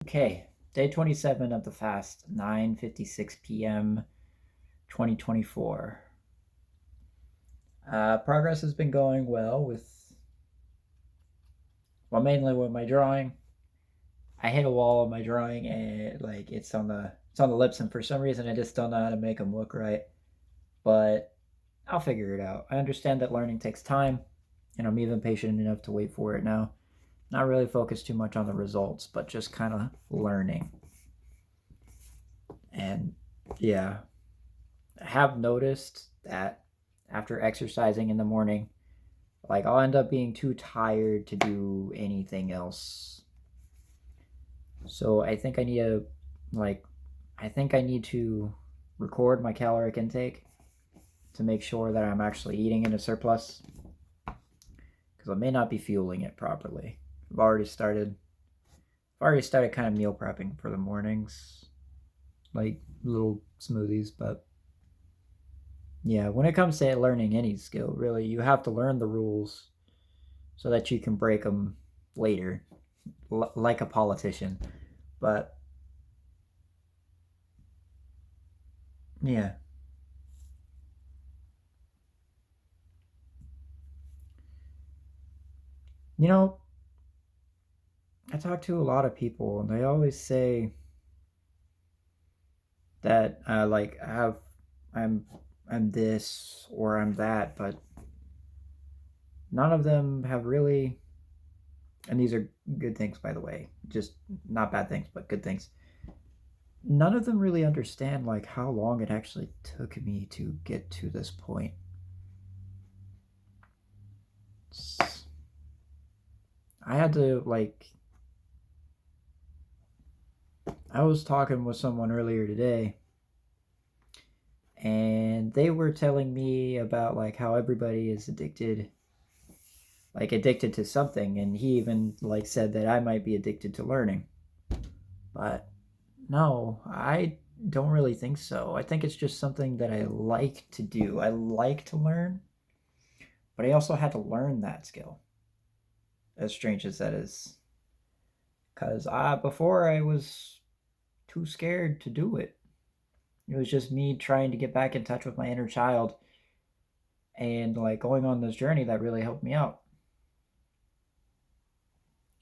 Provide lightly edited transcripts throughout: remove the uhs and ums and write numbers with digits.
Okay, day 27 of the fast, 9:56 p.m. 2024. Progress has been going well mainly with my drawing. I hit a wall on my drawing and like it's on the lips, and for some reason I just don't know how to make them look right. But I'll figure it out. I understand that learning takes time, and I'm even patient enough to wait for it now. Not really focused too much on the results, but just kind of learning. And yeah, I have noticed that after exercising in the morning, like I'll end up being too tired to do anything else. So like I think I need to record my caloric intake to make sure that I'm actually eating in a surplus because I may not be fueling it properly. I've already started kind of meal prepping for the mornings, like little smoothies, but yeah, when it comes to learning any skill, really, you have to learn the rules so that you can break them later, like a politician. But yeah, you know, I talk to a lot of people, and they always say that I'm I'm this or I'm that, but none of them have really. And these are good things, by the way, just not bad things, but good things. None of them really understand like how long it actually took me to get to this point. I had to like I was talking with someone earlier today, and they were telling me about like how everybody is addicted to something, and he even like said that I might be addicted to learning. But no, I don't really think so. I think it's just something that I like to do. I like to learn, but I also had to learn that skill. As strange as that is, because before I was too scared to do it. It was just me trying to get back in touch with my inner child and like going on this journey that really helped me out.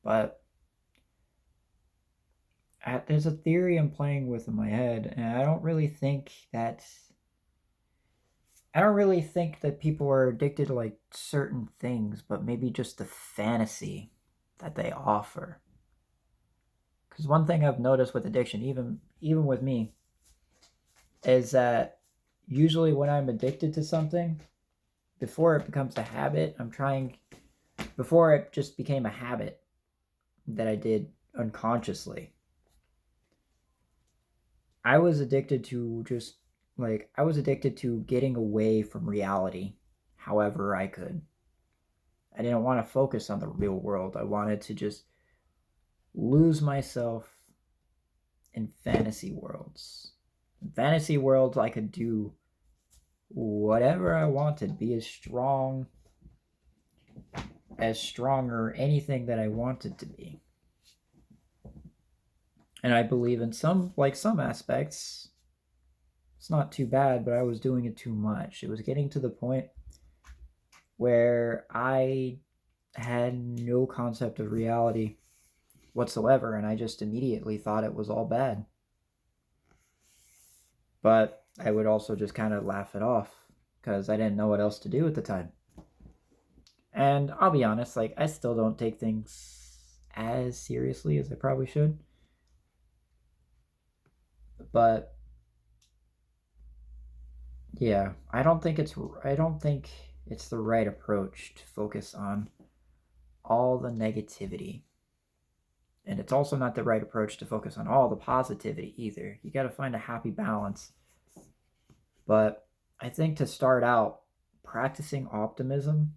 But there's a theory I'm playing with in my head, and I don't really think that people are addicted to like certain things, but maybe just the fantasy that they offer. Because one thing I've noticed with addiction, even with me, is that usually when I'm addicted to something, before it becomes a habit, before it just became a habit that I did unconsciously. I was addicted to getting away from reality however I could. I didn't want to focus on the real world. I wanted to just lose myself in fantasy worlds. In fantasy worlds, I could do whatever I wanted, be as strong or anything that I wanted to be. And I believe in some aspects it's not too bad, but I was doing it too much. It was getting to the point where I had no concept of reality whatsoever, and I just immediately thought it was all bad. But I would also just kind of laugh it off because I didn't know what else to do at the time. And I'll be honest, like I still don't take things as seriously as I probably should. But yeah, I don't think it's the right approach to focus on all the negativity. And it's also not the right approach to focus on all the positivity either. You got to find a happy balance. But I think to start out, practicing optimism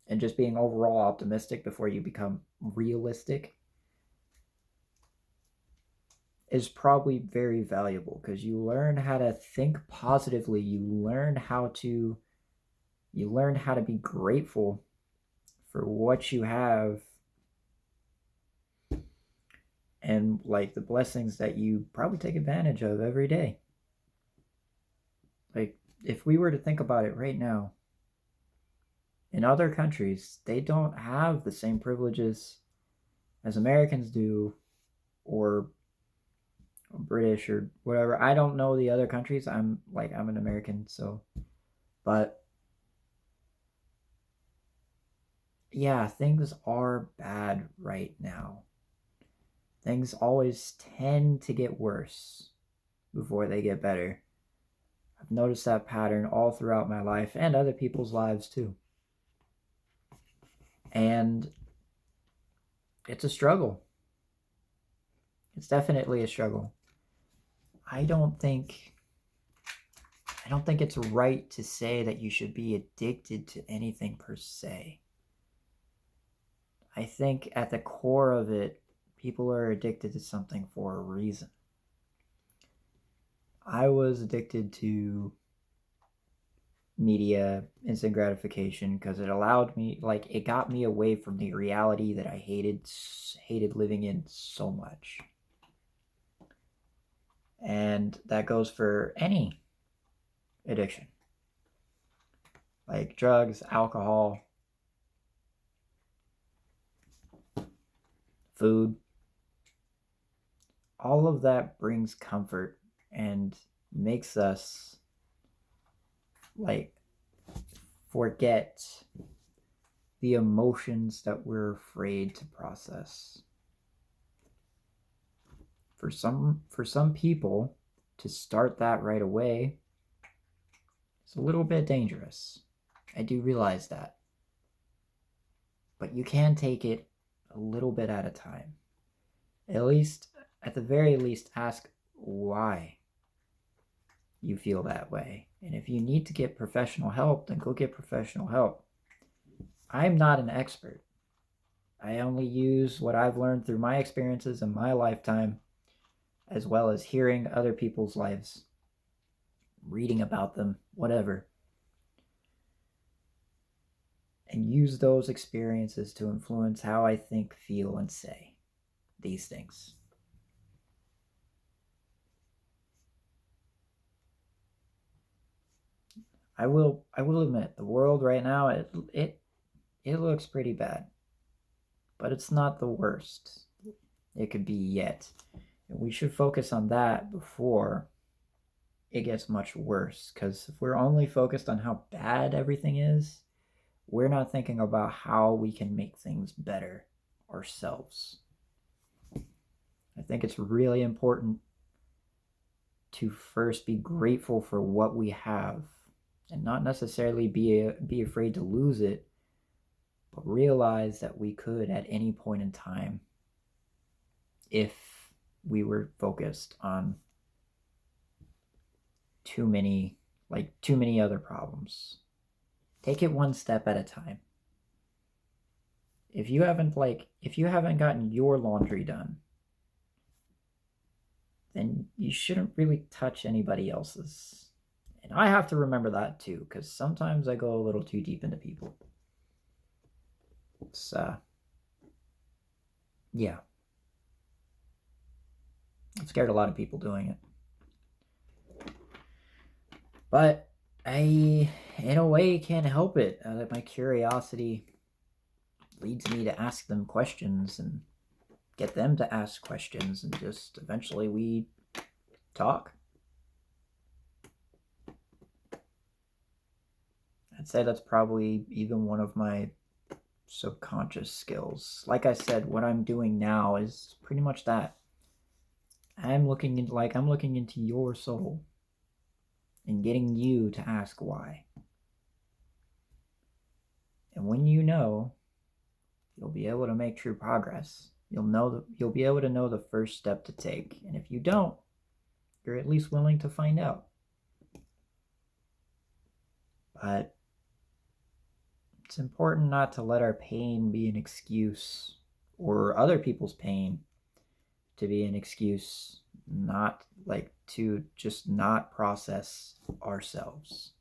and just being overall optimistic before you become realistic is probably very valuable because you learn how to think positively. You learn how to be grateful for what you have, and like the blessings that you probably take advantage of every day. Like, if we were to think about it right now, in other countries, they don't have the same privileges as Americans do, or British or whatever. I don't know the other countries. I'm an American, so, but yeah, things are bad right now. Things always tend to get worse before they get better. I've noticed that pattern all throughout my life and other people's lives too. And it's a struggle. It's definitely a struggle. I don't think it's right to say that you should be addicted to anything per se. I think at the core of it, people are addicted to something for a reason. I was addicted to media, instant gratification, because it allowed me, it got me away from the reality that I hated living in so much. And that goes for any addiction, like drugs, alcohol, food. All of that brings comfort and makes us forget the emotions that we're afraid to process. For some people, to start that right away is a little bit dangerous. I do realize that. But you can take it a little bit at a time. At the very least, ask why you feel that way. And if you need to get professional help, then go get professional help. I'm not an expert. I only use what I've learned through my experiences in my lifetime, as well as hearing other people's lives, reading about them, whatever. And use those experiences to influence how I think, feel, and say these things. I will admit, the world right now, it looks pretty bad. But it's not the worst it could be yet. And we should focus on that before it gets much worse. Because if we're only focused on how bad everything is, we're not thinking about how we can make things better ourselves. I think it's really important to first be grateful for what we have and not necessarily be afraid to lose it, but realize that we could at any point in time if we were focused on too many other problems. Take it one step at a time. If you haven't gotten your laundry done, then you shouldn't really touch anybody else's. And I have to remember that too, because sometimes I go a little too deep into people. It's, yeah. I've scared a lot of people doing it. But I, in a way, can't help it. My curiosity leads me to ask them questions and get them to ask questions, and just eventually we talk. I'd say that's probably even one of my subconscious skills. Like I said, what I'm doing now is pretty much that. I'm looking into your soul and getting you to ask why. And when you know, you'll be able to make true progress. You'll be able to know the first step to take. And if you don't, you're at least willing to find out. But it's important not to let our pain be an excuse, or other people's pain to be an excuse to just not process ourselves.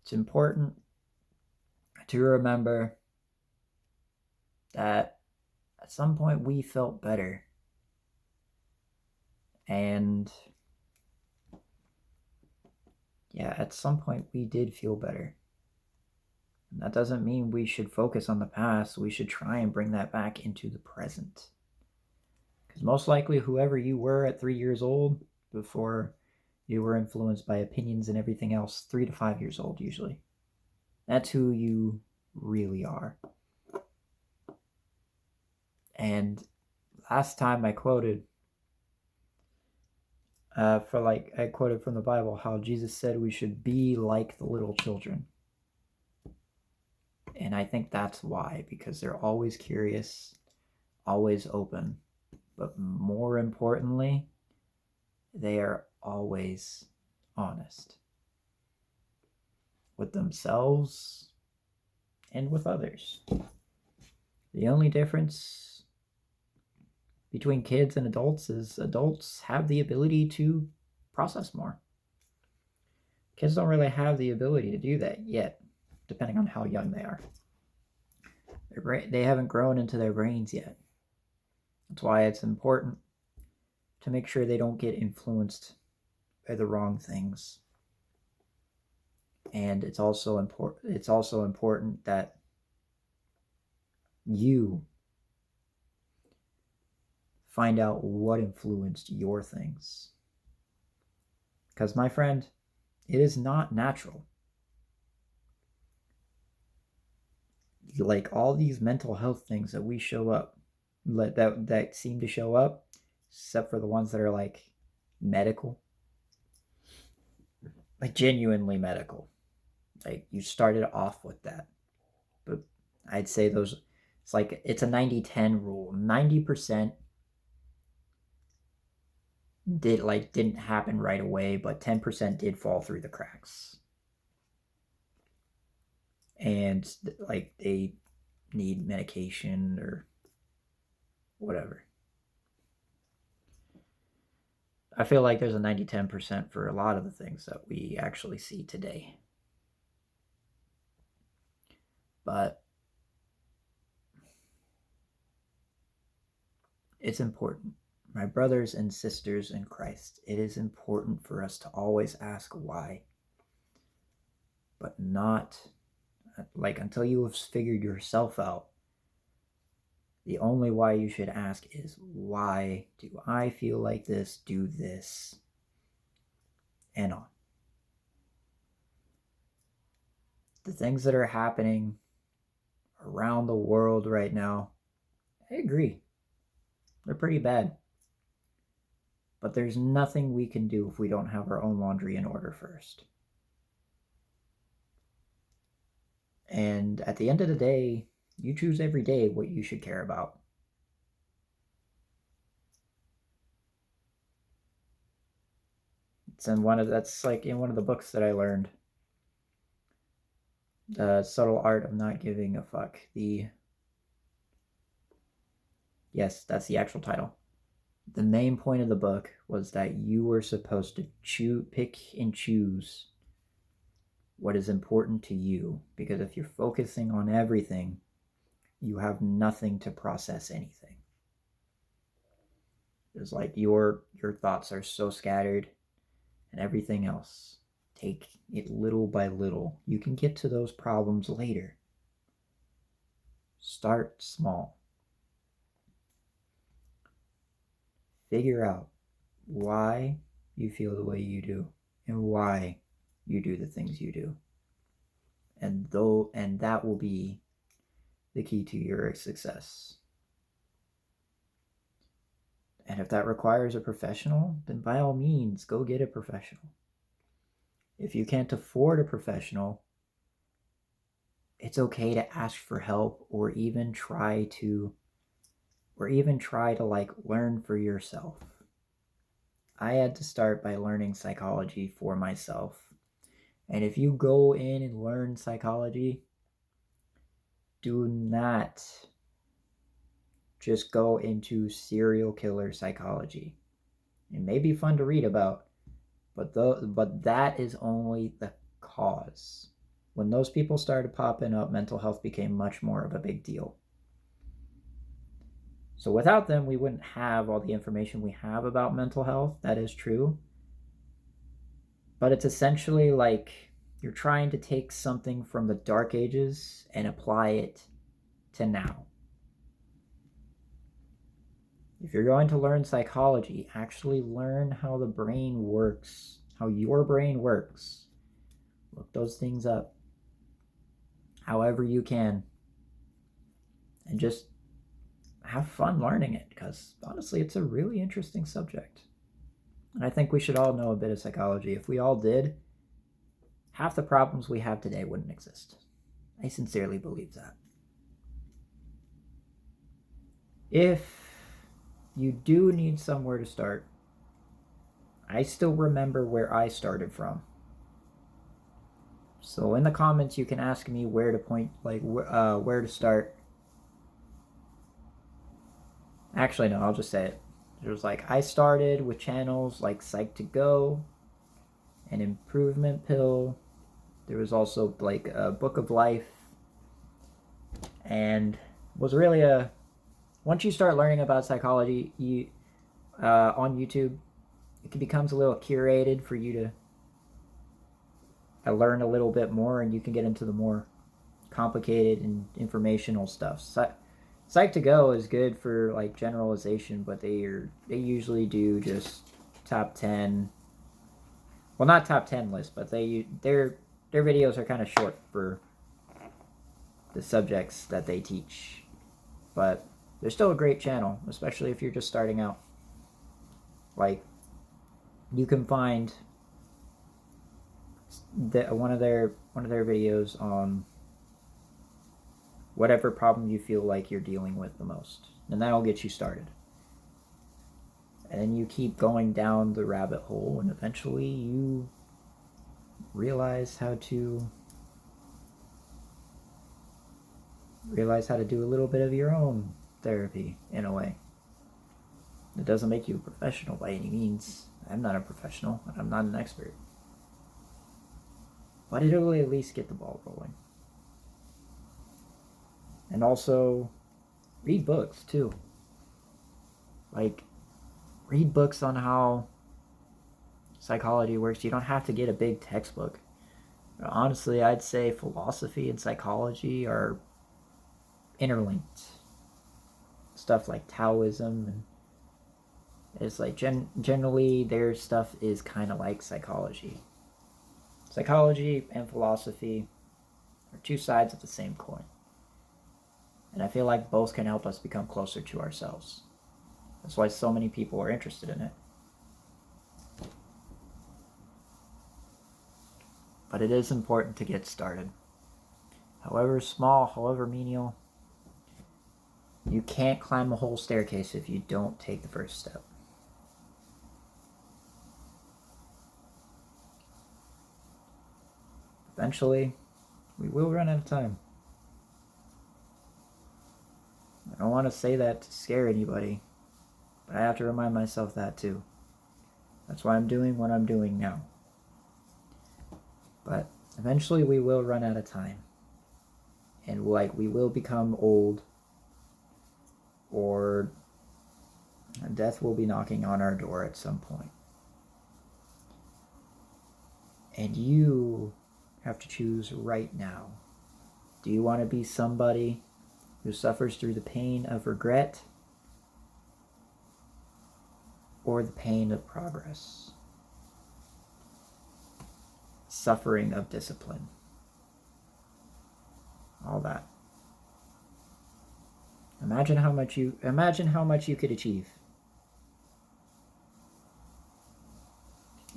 It's important to remember that at some point we felt better. And yeah, at some point we did feel better. And that doesn't mean we should focus on the past. We should try and bring that back into the present. Because most likely, whoever you were at 3 years old, before you were influenced by opinions and everything else, 3 to 5 years old usually, that's who you really are. And last time I quoted, I quoted from the Bible how Jesus said we should be like the little children. And I think that's why, because they're always curious, always open, but more importantly, they are always honest with themselves and with others. The only difference between kids and adults is adults have the ability to process more. Kids don't really have the ability to do that yet, depending on how young they are. They haven't grown into their brains yet. That's why it's important to make sure they don't get influenced by the wrong things. And it's also important that you find out what influenced your things. Because, my friend, it is not natural. Like all these mental health things that we show up, that seem to show up, except for the ones that are like medical, like genuinely medical. Like you started off with that. But I'd say it's a 90-10 rule. 90% didn't happen right away, but 10% did fall through the cracks. And like they need medication or whatever. I feel like there's a 90-10% for a lot of the things that we actually see today. But it's important. My brothers and sisters in Christ, it is important for us to always ask why. But not like until you have figured yourself out. The only why you should ask is, why do I feel like this, do this, and on. The things that are happening around the world right now, I agree. They're pretty bad. But there's nothing we can do if we don't have our own laundry in order first. And at the end of the day, you choose every day what you should care about. That's like in one of the books that I learned. The Subtle Art of Not Giving a Fuck. Yes, that's the actual title. The main point of the book was that you were supposed to pick and choose what is important to you. Because if you're focusing on everything, you have nothing to process anything. It's like your thoughts are so scattered and everything else. Take it little by little. You can get to those problems later. Start small. Figure out why you feel the way you do and why you do the things you do. And that will be the key to your success. And if that requires a professional, then by all means, go get a professional. If you can't afford a professional, it's okay to ask for help or even try to like learn for yourself. I had to start by learning psychology for myself. And if you go in and learn psychology, do not just go into serial killer psychology. It may be fun to read about, but that is only the cause. When those people started popping up, mental health became much more of a big deal. So without them, we wouldn't have all the information we have about mental health. That is true. But it's essentially like you're trying to take something from the dark ages and apply it to now. If you're going to learn psychology, actually learn how the brain works, how your brain works. Look those things up however you can. And just have fun learning it, because honestly, it's a really interesting subject. And I think we should all know a bit of psychology. If we all did, half the problems we have today wouldn't exist. I sincerely believe that. If you do need somewhere to start, I still remember where I started from. So in the comments, you can ask me where to point, like where to start. Actually, no, I'll just say it. It was like, I started with channels like Psych2Go and Improvement Pill. There was also like a Book of Life. And was really once you start learning about psychology, you on YouTube, it becomes a little curated for you to learn a little bit more, and you can get into the more complicated and informational stuff. Psych2Go is good for like generalization, but they usually do just top 10. Well, not top 10 list, but their videos are kind of short for the subjects that they teach. But they're still a great channel, especially if you're just starting out. Like, you can find one of their videos on whatever problem you feel like you're dealing with the most, and that'll get you started. And then you keep going down the rabbit hole, and eventually you realize how to do a little bit of your own therapy, in a way. It doesn't make you a professional by any means. I'm not a professional, and I'm not an expert. But it'll at least get the ball rolling. And also, read books, too. Like, read books on how psychology works. You don't have to get a big textbook. Honestly, I'd say philosophy and psychology are interlinked. Stuff like Taoism, and it's like generally their stuff is kind of like psychology. Psychology and philosophy are two sides of the same coin. And I feel like both can help us become closer to ourselves. That's why so many people are interested in it. But it is important to get started. However small, however menial, you can't climb a whole staircase if you don't take the first step. Eventually, we will run out of time. I don't want to say that to scare anybody, but I have to remind myself that too. That's why I'm doing what I'm doing now. But eventually we will run out of time. And we will become old, or death will be knocking on our door at some point. And you have to choose right now. Do you want to be somebody who suffers through the pain of regret, or the pain of progress? Suffering of discipline. All that. Imagine how much you could achieve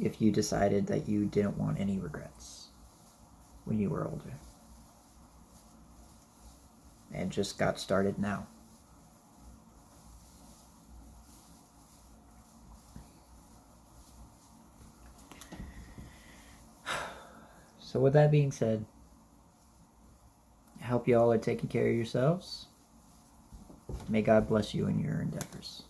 if you decided that you didn't want any regrets when you were older, and just got started now. So with that being said, I hope you all are taking care of yourselves. May God bless you in your endeavors.